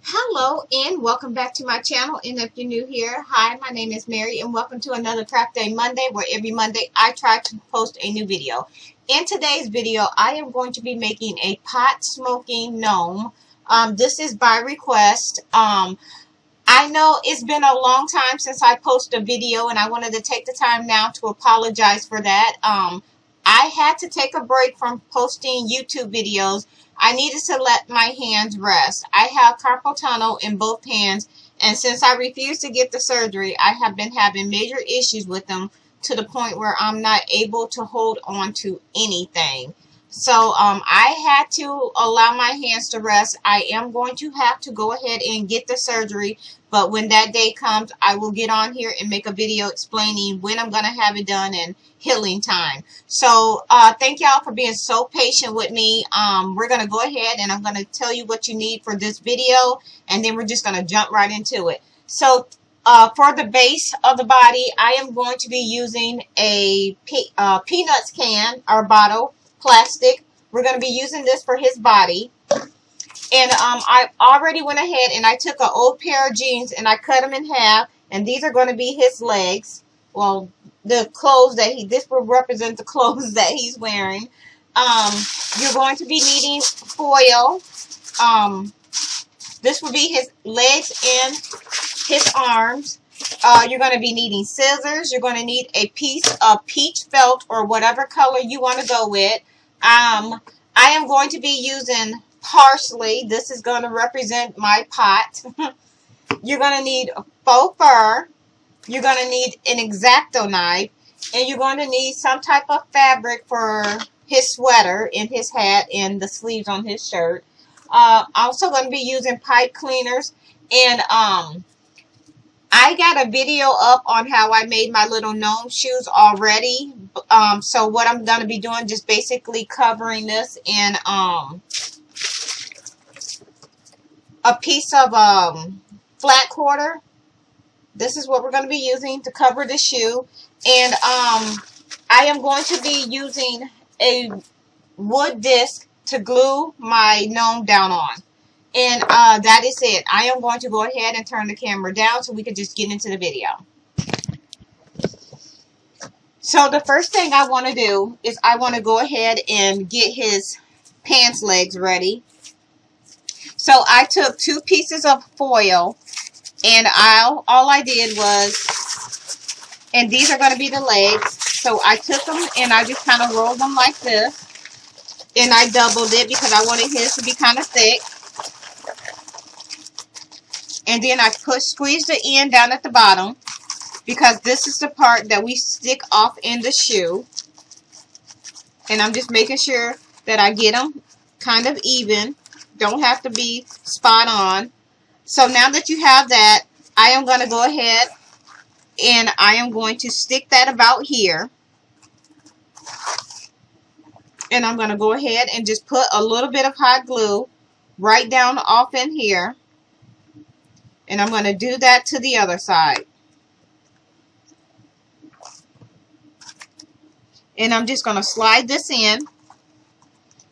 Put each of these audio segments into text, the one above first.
Hello and welcome back to my channel. And if you're new here, hi, my name is Mary and welcome to another Craft Day Monday, where every Monday I try to post a new video. In today's video, I am going to be making a pot smoking gnome. This is by request. I know it's been a long time since I posted a video, and I wanted to take the time now to apologize for that. I had to take a break from posting YouTube videos. I needed to let my hands rest. I have carpal tunnel in both hands, and since I refused to get the surgery, I have been having major issues with them to the point where I'm not able to hold on to anything. So I had to allow my hands to rest. I am going to have to go ahead and get the surgery, but when that day comes, I will get on here and make a video explaining when I'm going to have it done and healing time. So thank y'all for being so patient with me. We're going to go ahead and I'm going to tell you what you need for this video, and then we're just going to jump right into it. So for the base of the body, I am going to be using a peanuts can or bottle, plastic. We're going to be using this for his body. And I already went ahead and I took an old pair of jeans and I cut them in half, and these are going to be his legs. Well, the clothes that this will represent the clothes that he's wearing. You're going to be needing foil. This will be his legs and his arms. You're going to be needing scissors. You're going to need a piece of peach felt or whatever color you want to go with. I am going to be using parsley. This is going to represent my pot. You're going to need faux fur. You're going to need an X-Acto knife. And you're going to need some type of fabric for his sweater and his hat and the sleeves on his shirt. Also going to be using pipe cleaners. And I got a video up on how I made my little gnome shoes already. So what I'm going to be doing, just basically covering this in a piece of flat quarter. This is what we're going to be using to cover the shoe. And I am going to be using a wood disc to glue my gnome down on. And that is it. I am going to go ahead and turn the camera down so we can just get into the video. So the first thing I want to do is I want to go ahead and get his pants legs ready. So I took 2 pieces of foil, and all I did was, and these are going to be the legs. So I took them and I just kind of rolled them like this. And I doubled it because I wanted his to be kind of thick. And then I squeezed the end down at the bottom, because this is the part that we stick off in the shoe. And I'm just making sure that I get them kind of even. Don't have to be spot on. So now that you have that, I am going to go ahead and I am going to stick that about here. And I'm going to go ahead and just put a little bit of hot glue right down off in here. And I'm going to do that to the other side. And I'm just going to slide this in.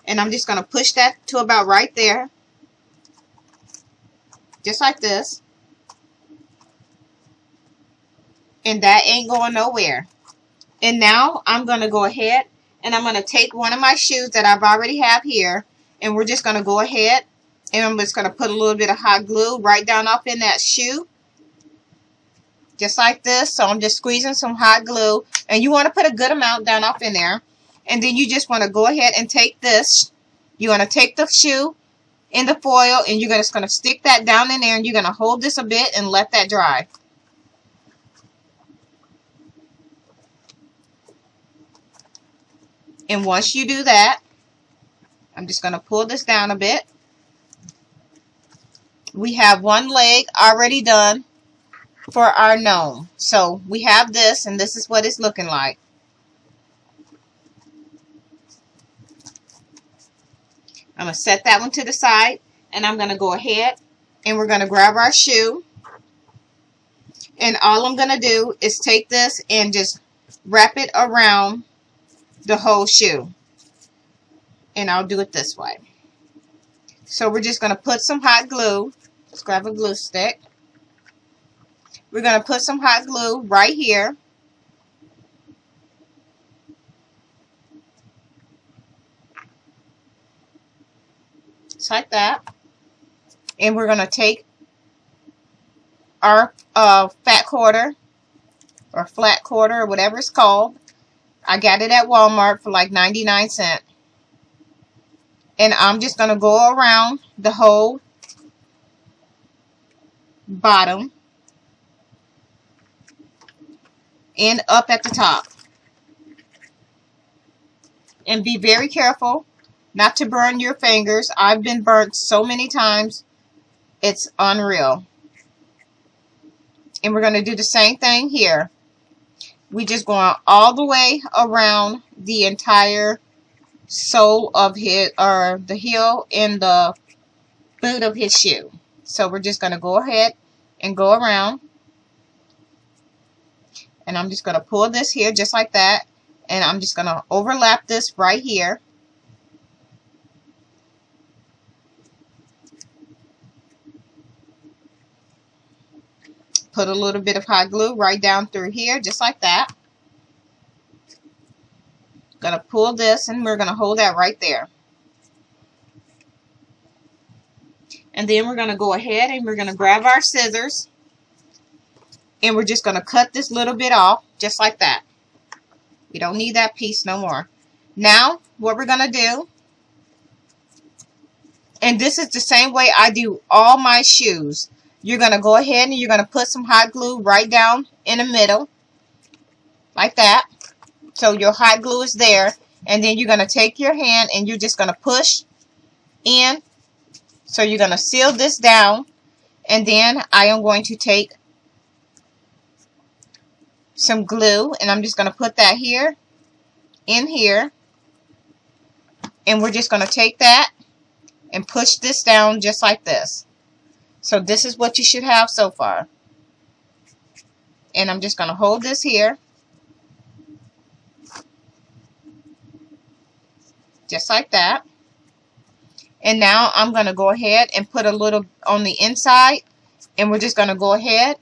And I'm just going to push that to about right there. Just like this. And that ain't going nowhere. And now I'm going to go ahead and I'm going to take one of my shoes that I've already have here. And we're just going to go ahead and I'm just going to put a little bit of hot glue right down off in that shoe. Just like this. So I'm just squeezing some hot glue. And you want to put a good amount down off in there. And then you just want to go ahead and take this. You want to take the shoe in the foil and you're just going to stick that down in there. And you're going to hold this a bit and let that dry. And once you do that, I'm just going to pull this down a bit. We have one leg already done for our gnome. So we have this, and this is what it's looking like. I'm going to set that one to the side, and I'm going to go ahead and we're going to grab our shoe. And all I'm going to do is take this and just wrap it around the whole shoe. And I'll do it this way. So we're just going to put some hot glue Let's grab a glue stick. We're going to put some hot glue right here. Just like that. And we're going to take our fat quarter or flat quarter or whatever it's called. I got it at Walmart for like 99 cents. And I'm just going to go around the whole bottom and up at the top. And be very careful not to burn your fingers. I've been burnt so many times. It's unreal. And we're going to do the same thing here. We just going all the way around the entire sole of his, or the heel and the boot of his shoe. So we're just going to go ahead and go around. And I'm just going to pull this here just like that. And I'm just going to overlap this right here. Put a little bit of hot glue right down through here, just like that. Gonna pull this and we're gonna hold that right there. And then we're gonna go ahead and we're gonna grab our scissors and we're just gonna cut this little bit off, just like that. We don't need that piece no more. Now, what we're gonna do, and this is the same way I do all my shoes. You're going to go ahead and you're going to put some hot glue right down in the middle, like that. So your hot glue is there. And then you're going to take your hand and you're just going to push in. So you're going to seal this down. And then I am going to take some glue and I'm just going to put that here, in here. And we're just going to take that and push this down just like this. So this is what you should have so far. And I'm just going to hold this here. Just like that. And now I'm going to go ahead and put a little on the inside. And we're just going to go ahead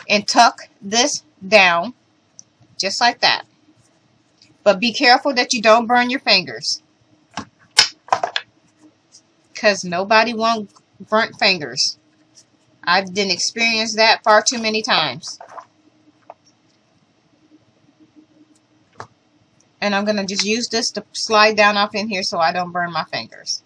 and tuck this down. Just like that. But be careful that you don't burn your fingers. Because nobody wants burnt fingers. I've didn't experience that far too many times. And I'm going to just use this to slide down off in here so I don't burn my fingers.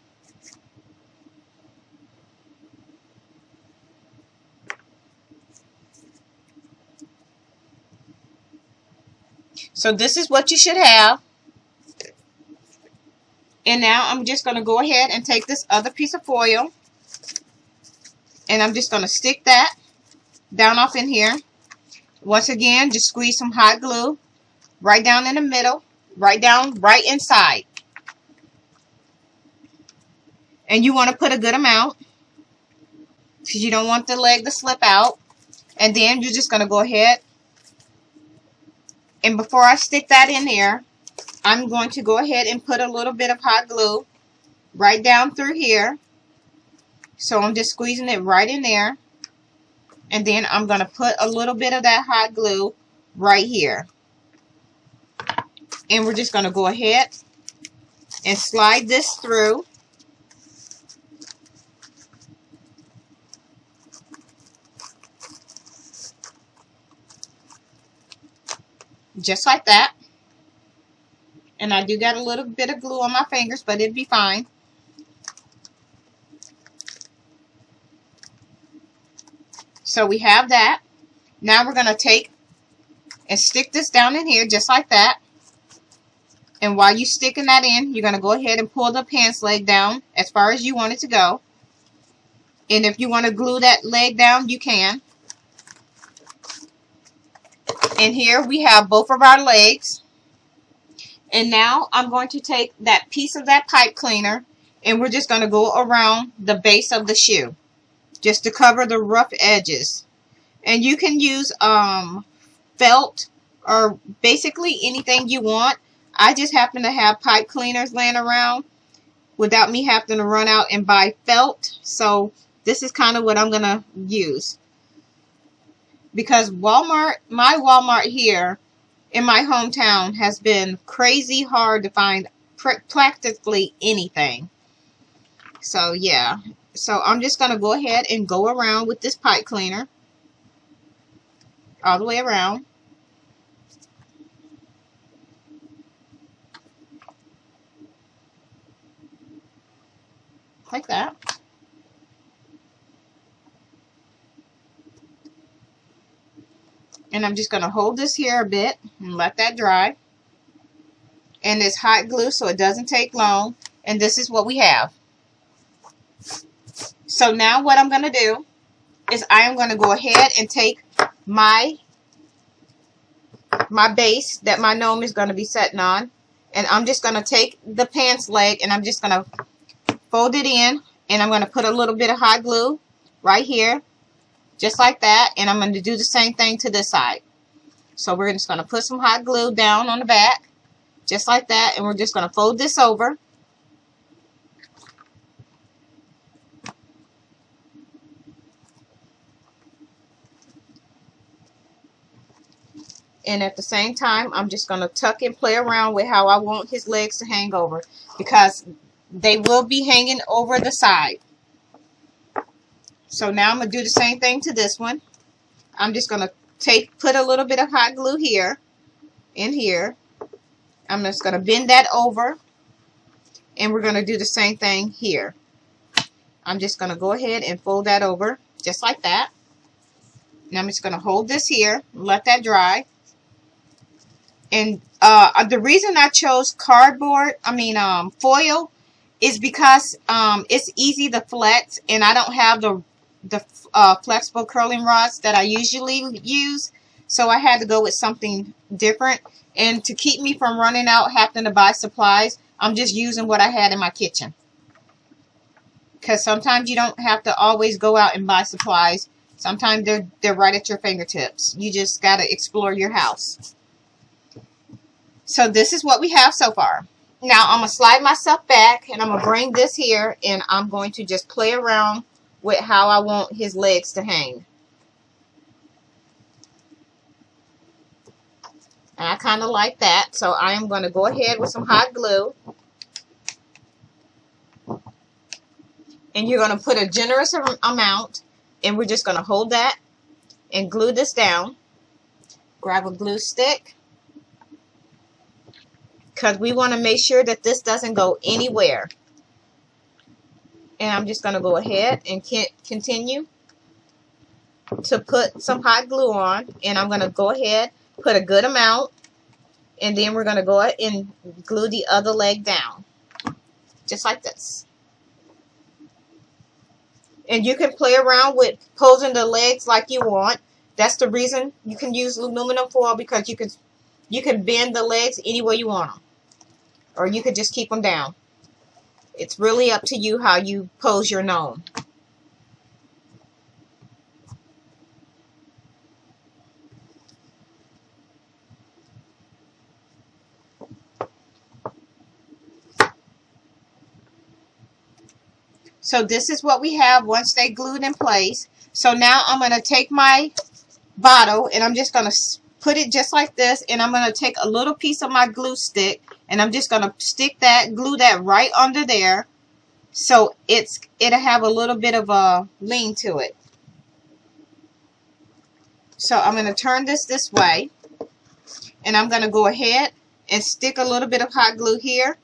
So this is what you should have. And now I'm just going to go ahead and take this other piece of foil. And I'm just going to stick that down off in here. Once again, just squeeze some hot glue right down in the middle, right down, right inside. And you want to put a good amount because you don't want the leg to slip out. And then you're just going to go ahead. And before I stick that in there, I'm going to go ahead and put a little bit of hot glue right down through here. So I'm just squeezing it right in there. And then I'm going to put a little bit of that hot glue right here. And we're just going to go ahead and slide this through. Just like that. And I do got a little bit of glue on my fingers, but it'd be fine. So we have that. Now we're going to take and stick this down in here just like that. And while you're sticking that in, you're going to go ahead and pull the pants leg down as far as you want it to go. And if you want to glue that leg down, you can. And here we have both of our legs. And now I'm going to take that piece of that pipe cleaner and we're just going to go around the base of the shoe just to cover the rough edges. And you can use felt or basically anything you want. I just happen to have pipe cleaners laying around without me having to run out and buy felt. So this is kind of what I'm going to use. Because Walmart, my Walmart here in my hometown has been crazy hard to find practically anything. So yeah, so I'm just going to go ahead and go around with this pipe cleaner all the way around. Like that. And I'm just going to hold this here a bit and let that dry. And it's hot glue, so it doesn't take long. And this is what we have. So now what I'm going to do is I am going to go ahead and take my base that my gnome is going to be sitting on. And I'm just going to take the pants leg and I'm just going to fold it in. And I'm going to put a little bit of hot glue right here. Just like that, and I'm going to do the same thing to this side. So we're just going to put some hot glue down on the back, just like that, and we're just going to fold this over. And at the same time, I'm just going to tuck and play around with how I want his legs to hang over, because they will be hanging over the side. So now I'm going to do the same thing to this one. I'm just going to put a little bit of hot glue here, in here. I'm just going to bend that over. And we're going to do the same thing here. I'm just going to go ahead and fold that over, just like that. Now I'm just going to hold this here, let that dry. And the reason I chose foil, is because it's easy to flex, and I don't have the flexible curling rods that I usually use, so I had to go with something different. And to keep me from running out having to buy supplies, I'm just using what I had in my kitchen, because sometimes you don't have to always go out and buy supplies. Sometimes they're right at your fingertips. You just got to explore your house. So this is what we have so far. Now I'm going to slide myself back, and I'm going to bring this here, and I'm going to just play around with how I want his legs to hang. And I kind of like that, so I am going to go ahead with some hot glue. And you're going to put a generous amount, and we're just going to hold that and glue this down. Grab a glue stick, because we want to make sure that this doesn't go anywhere. And I'm just going to go ahead and continue to put some hot glue on. And I'm going to go ahead, put a good amount. And then we're going to go ahead and glue the other leg down. Just like this. And you can play around with posing the legs like you want. That's the reason you can use aluminum foil, because you can bend the legs any way you want them. Or you could just keep them down. It's really up to you how you pose your gnome. So this is what we have once they glued in place. So now I'm going to take my bottle, and I'm just going to put it just like this, and I'm going to take a little piece of my glue stick, and I'm just going to glue that right under there, so it'll have a little bit of a lean to it. So I'm going to turn this way, and I'm going to go ahead and stick a little bit of hot glue here.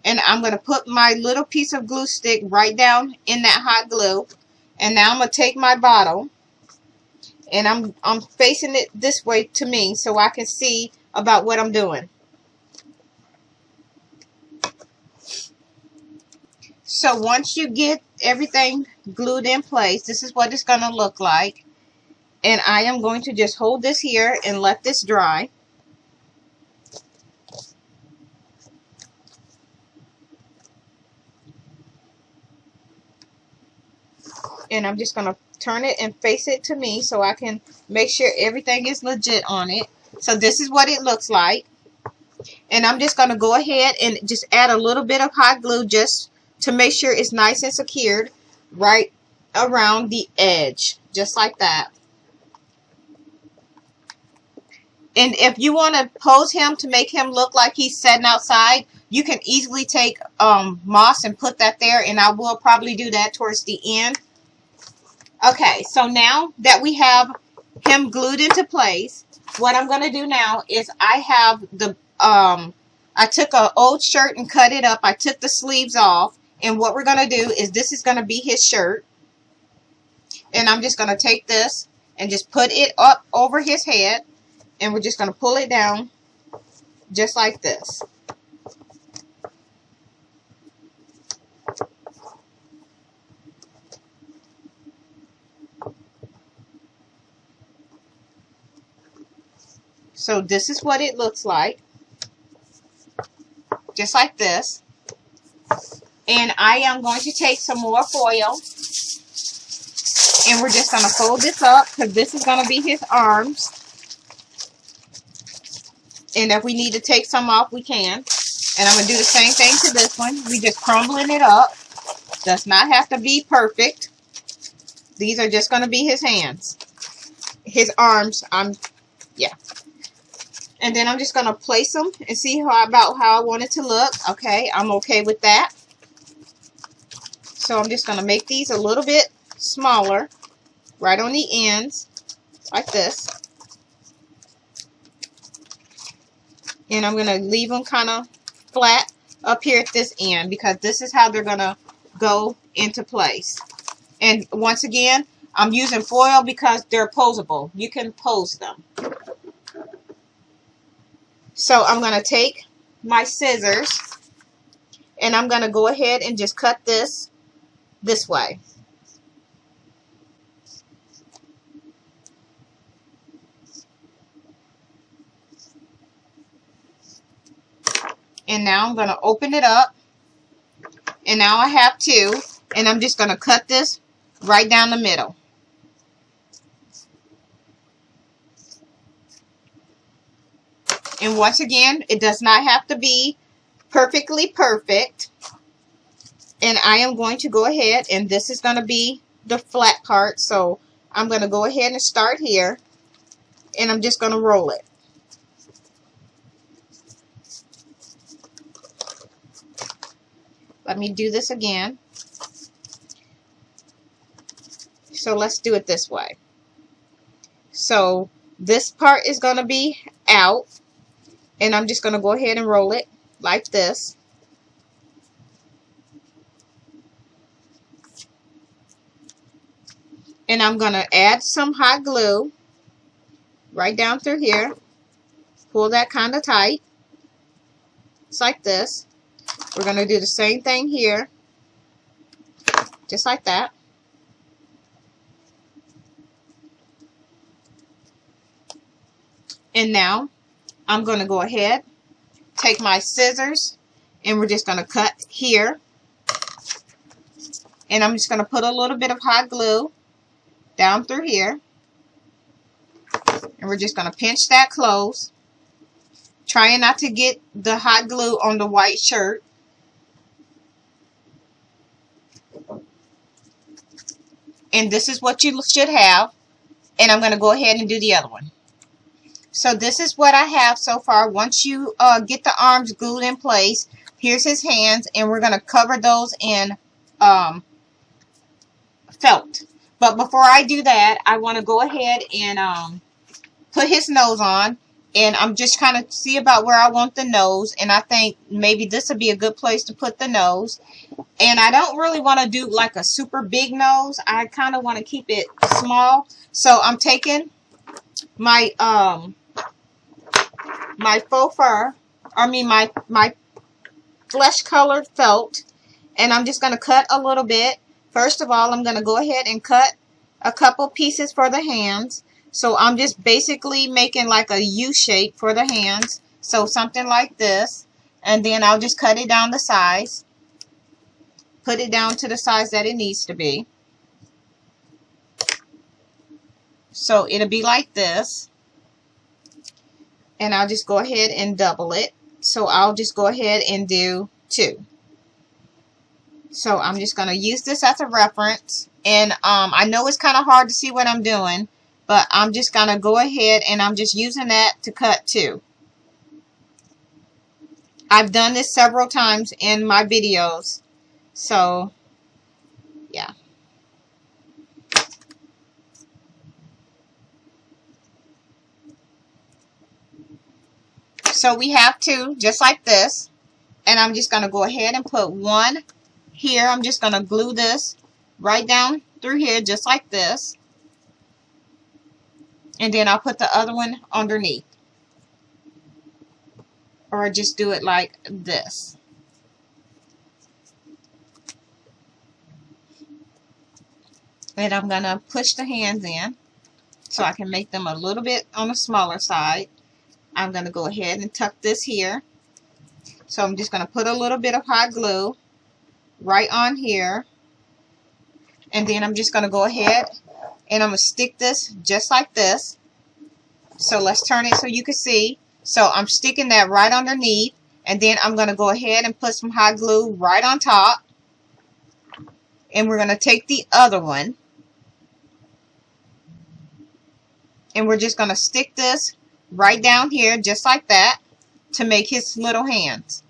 And I'm going to put my little piece of glue stick right down in that hot glue. And now I'm going to take my bottle, and I'm facing it this way to me so I can see about what I'm doing. So once you get everything glued in place, this is what it's going to look like. And I am going to just hold this here and let this dry. And I'm just going to turn it and face it to me so I can make sure everything is legit on it. So this is what it looks like. And I'm just going to go ahead and just add a little bit of hot glue just to make sure it's nice and secured right around the edge, just like that. And if you want to pose him to make him look like he's sitting outside, you can easily take moss and put that there, and I will probably do that towards the end. Okay, so now that we have him glued into place, what I'm going to do now is I have the, I took an old shirt and cut it up. I took the sleeves off, and what we're going to do is this is going to be his shirt. And I'm just going to take this and just put it up over his head, and we're just going to pull it down just like this. So this is what it looks like, just like this. And I am going to take some more foil, and we're just going to fold this up because this is going to be his arms. And if we need to take some off, we can. And I'm going to do the same thing to this one. We just crumbling it up. Does not have to be perfect. These are just going to be his hands. His arms, yeah. And then I'm just going to place them and see about how I want it to look. Okay, I'm okay with that. So I'm just going to make these a little bit smaller right on the ends like this. And I'm going to leave them kind of flat up here at this end because this is how they're going to go into place. And once again, I'm using foil because they're posable. You can pose them. So I'm going to take my scissors and I'm going to go ahead and just cut this way. And now I'm going to open it up. And now I have two. And I'm just going to cut this right down the middle. And once again, it does not have to be perfectly perfect. And I am going to go ahead, and this is going to be the flat part. So I'm going to go ahead and start here. And I'm just going to roll it. Let me do this again. So let's do it this way. So this part is going to be out. And I'm just going to go ahead and roll it like this. And I'm going to add some hot glue right down through here. Pull that kind of tight. It's like this. We're going to do the same thing here. Just like that. And now I'm going to go ahead, take my scissors, and we're just going to cut here. And I'm just going to put a little bit of hot glue down through here. And we're just going to pinch that close. Trying not to get the hot glue on the white shirt. And this is what you should have. And I'm going to go ahead and do the other one. So this is what I have so far. Once you get the arms glued in place, here's his hands, and we're going to cover those in felt. But before I do that, I want to go ahead and put his nose on, and I'm just kind of see about where I want the nose, and I think maybe this would be a good place to put the nose. And I don't really want to do like a super big nose. I kind of want to keep it small. So I'm taking my my faux fur, my flesh colored felt, and I'm just going to cut a little bit. First of all, I'm going to go ahead and cut a couple pieces for the hands. So I'm just basically making like a U shape for the hands. So something like this. And then I'll just cut it down the size. Put it down to the size that it needs to be. So it'll be like this. And I'll just go ahead and double it. So I'll just go ahead and do 2. So I'm just going to use this as a reference. And I know it's kind of hard to see what I'm doing, but I'm just going to go ahead and I'm just using that to cut too. I've done this several times in my videos. So, yeah. So we have two, just like this. And I'm just going to go ahead and put one here. I'm just going to glue this right down through here, just like this. And then I'll put the other one underneath. Or just do it like this. And I'm going to push the hands in so I can make them a little bit on the smaller side. I'm going to go ahead and tuck this here. So I'm just going to put a little bit of hot glue right on here. And then I'm just going to go ahead and I'm going to stick this just like this. So let's turn it so you can see. So I'm sticking that right underneath. And then I'm going to go ahead and put some hot glue right on top. And we're going to take the other one. And we're just going to stick this right down here just like that to make his little hands.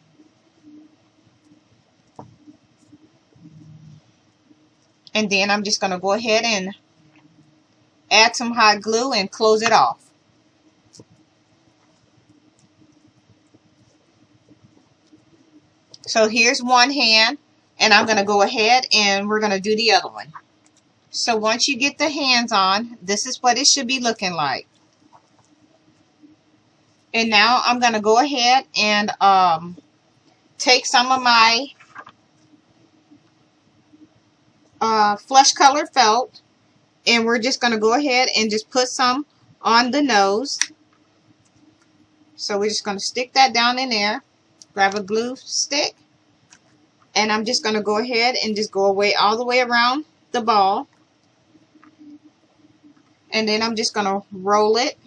And then I'm just going to go ahead and add some hot glue and close it off. So here's one hand, and I'm going to go ahead and we're going to do the other one. So once you get the hands on, this is what it should be looking like. And now I'm going to go ahead and take some of my flesh colored felt, and we're just going to go ahead and just put some on the nose. So we're just going to stick that down in there, grab a glue stick, and I'm just going to go ahead and just go away all the way around the ball. And then I'm just going to roll it,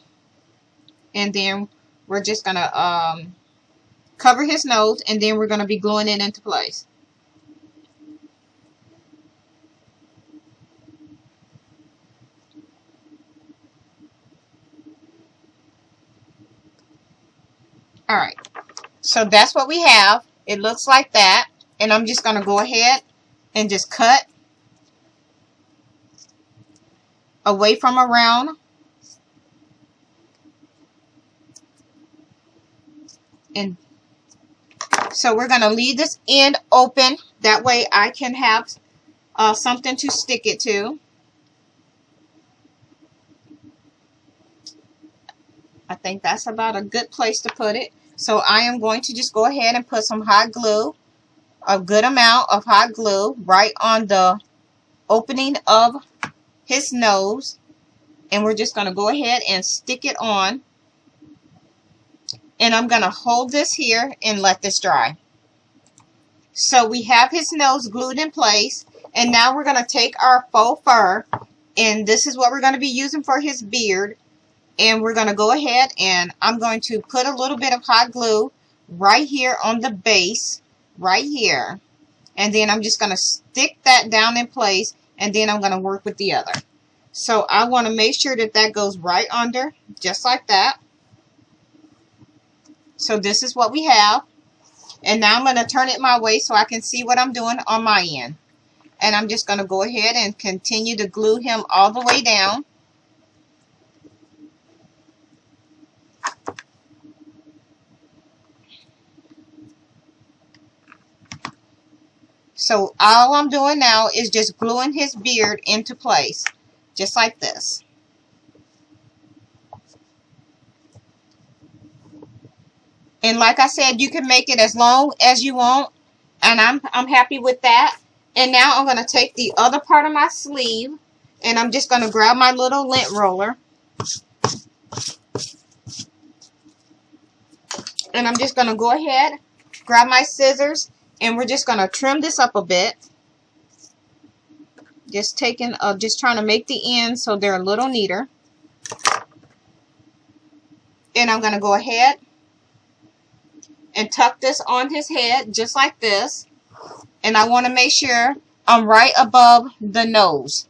and then we're just going to cover his nose, and then we're going to be gluing it into place. Alright, so that's what we have. It looks like that. And I'm just going to go ahead and just cut away from around. And so we're going to leave this end open. That way I can have something to stick it to. I think that's about a good place to put it. So I am going to just go ahead and put some hot glue, a good amount of hot glue, right on the opening of his nose. And we're just going to go ahead and stick it on. And I'm going to hold this here and let this dry. So we have his nose glued in place. And now we're going to take our faux fur. And this is what we're going to be using for his beard. And we're going to go ahead and I'm going to put a little bit of hot glue right here on the base, right here. And then I'm just going to stick that down in place, and then I'm going to work with the other. So I want to make sure that that goes right under, just like that. So this is what we have. And now I'm going to turn it my way so I can see what I'm doing on my end. And I'm just going to go ahead and continue to glue him all the way down. So all I'm doing now is just gluing his beard into place, just like this. And like I said, you can make it as long as you want, and I'm happy with that. And now I'm going to take the other part of my sleeve, and I'm just going to grab my little lint roller. And I'm just going to go ahead, grab my scissors, and we're just going to trim this up a bit. Just trying to make the ends so they're a little neater. And I'm going to go ahead and tuck this on his head just like this. And I want to make sure I'm right above the nose.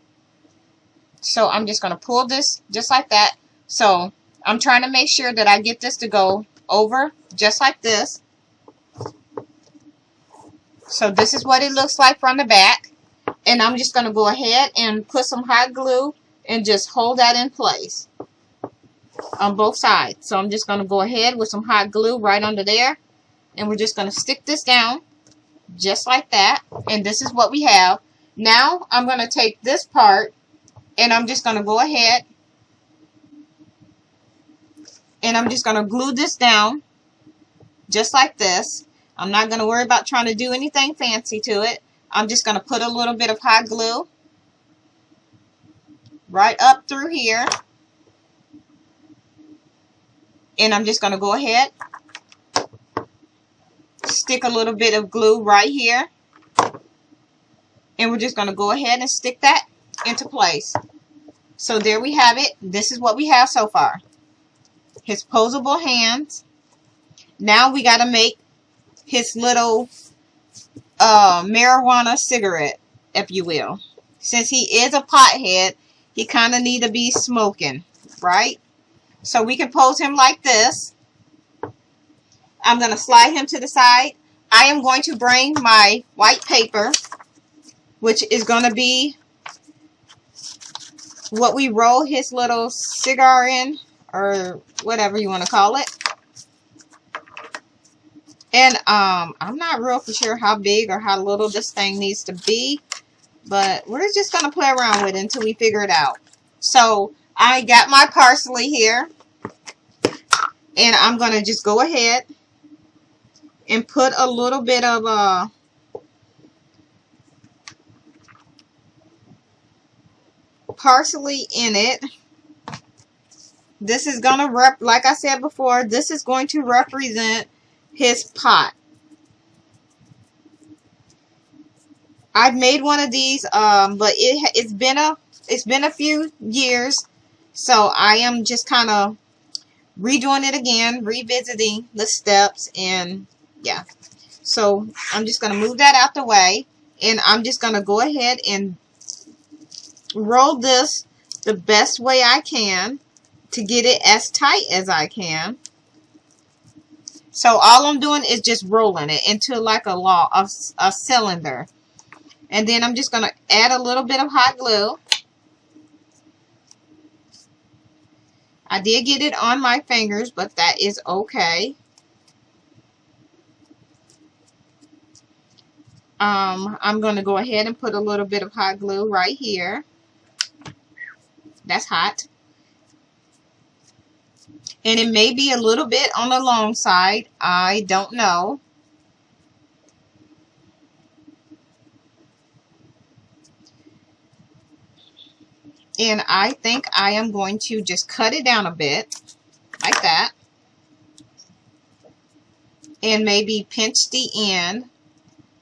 So I'm just going to pull this just like that. So I'm trying to make sure that I get this to go over just like this. So this is what it looks like from the back. And I'm just going to go ahead and put some hot glue and just hold that in place on both sides. So I'm just going to go ahead with some hot glue right under there. And we're just going to stick this down just like that. And this is what we have. Now I'm going to take this part and I'm just going to go ahead and I'm just going to glue this down just like this. I'm not going to worry about trying to do anything fancy to it. I'm just going to put a little bit of hot glue right up through here. And I'm just going to go ahead, stick a little bit of glue right here. And we're just going to go ahead and stick that into place. So there we have it. This is what we have so far. His posable hands. Now we got to make his little marijuana cigarette, if you will. Since he is a pothead, he kind of need to be smoking, right? So we can pose him like this. I'm going to slide him to the side. I am going to bring my white paper, which is going to be what we roll his little cigar in, or whatever you want to call it. And I'm not real for sure how big or how little this thing needs to be, but we're just going to play around with it until we figure it out. So I got my parsley here, and I'm going to just go ahead and put a little bit of parsley in it. This is going to like I said before, this is going to represent his pot. I've made one of these, but it's been a few years, so I am just kind of redoing it again, revisiting the steps, and yeah. So I'm just going to move that out the way, and I'm just going to go ahead and roll this the best way I can to get it as tight as I can. So all I'm doing is just rolling it into like a cylinder. And then I'm just going to add a little bit of hot glue. I did get it on my fingers, but that is okay. I'm going to go ahead and put a little bit of hot glue right here. That's hot. And it may be a little bit on the long side. I don't know. And I think I am going to just cut it down a bit, like that. And maybe pinch the end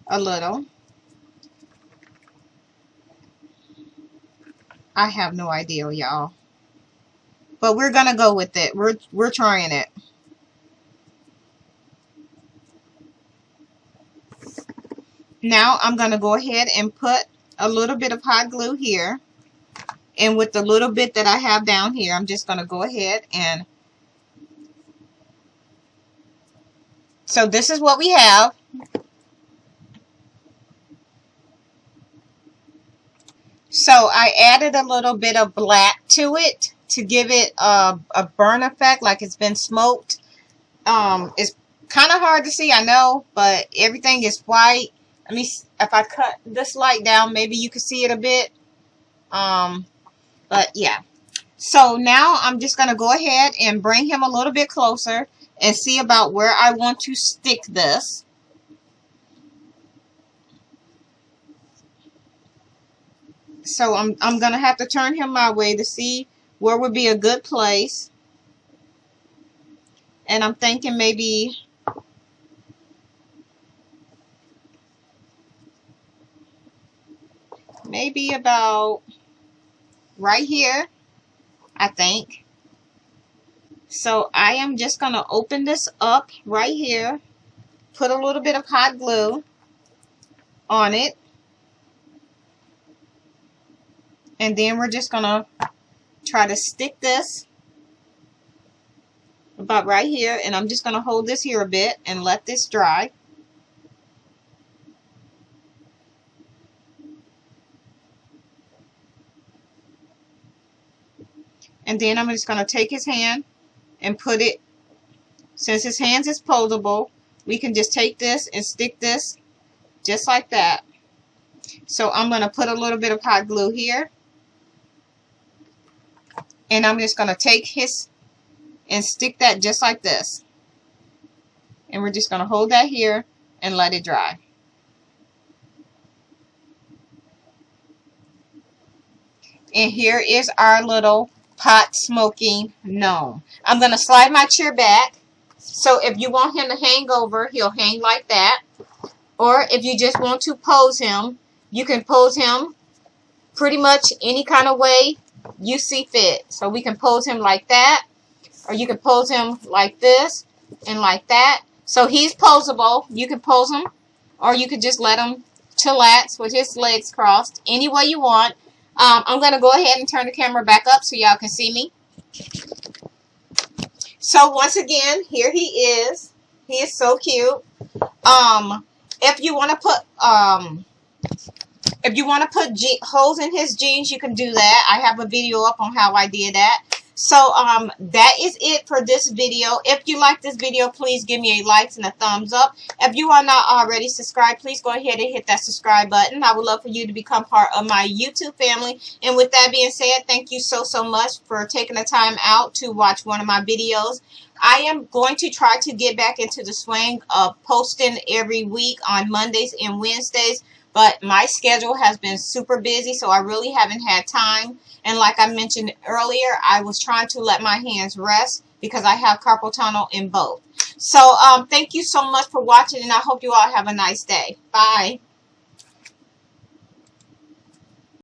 a little. I have no idea, y'all. But we're going to go with it. We're trying it. Now I'm going to go ahead and put a little bit of hot glue here. And with the little bit that I have down here, I'm just going to go ahead and... So this is what we have. So I added a little bit of black to it to give it a burn effect, like it's been smoked. It's kind of hard to see, I know, but everything is white. Let me, if I cut this light down, maybe you can see it a bit. But yeah. So now I'm just going to go ahead and bring him a little bit closer and see about where I want to stick this. So I'm going to have to turn him my way to see where would be a good place. And I'm thinking maybe about right here, I think. So I am just going to open this up right here, put a little bit of hot glue, on it. And then we're just going to try to stick this about right here. And I'm just going to hold this here a bit and let this dry. And then I'm just going to take his hand and put it, since his hands is posable, we can just take this and stick this just like that. So I'm going to put a little bit of hot glue here. And I'm just going to take his and stick that just like this. And we're just going to hold that here and let it dry. And here is our little pot smoking gnome. I'm going to slide my chair back. So if you want him to hang over, he'll hang like that. Or if you just want to pose him, you can pose him pretty much any kind of way you see fit. So we can pose him like that. Or you can pose him like this and like that. So he's posable. You can pose him. Or you could just let him chillax with his legs crossed. Any way you want. I'm going to go ahead and turn the camera back up so y'all can see me. So once again, here he is. He is so cute. If you want to put holes in his jeans, you can do that. I have a video up on how I did that. So that is it for this video. If you like this video, please give me a like and a thumbs up. If you are not already subscribed, please go ahead and hit that subscribe button. I would love for you to become part of my YouTube family. And with that being said, thank you so much for taking the time out to watch one of my videos. I am going to try to get back into the swing of posting every week on Mondays and Wednesdays. But my schedule has been super busy, so I really haven't had time. And like I mentioned earlier, I was trying to let my hands rest because I have carpal tunnel in both. So thank you so much for watching, and I hope you all have a nice day. Bye.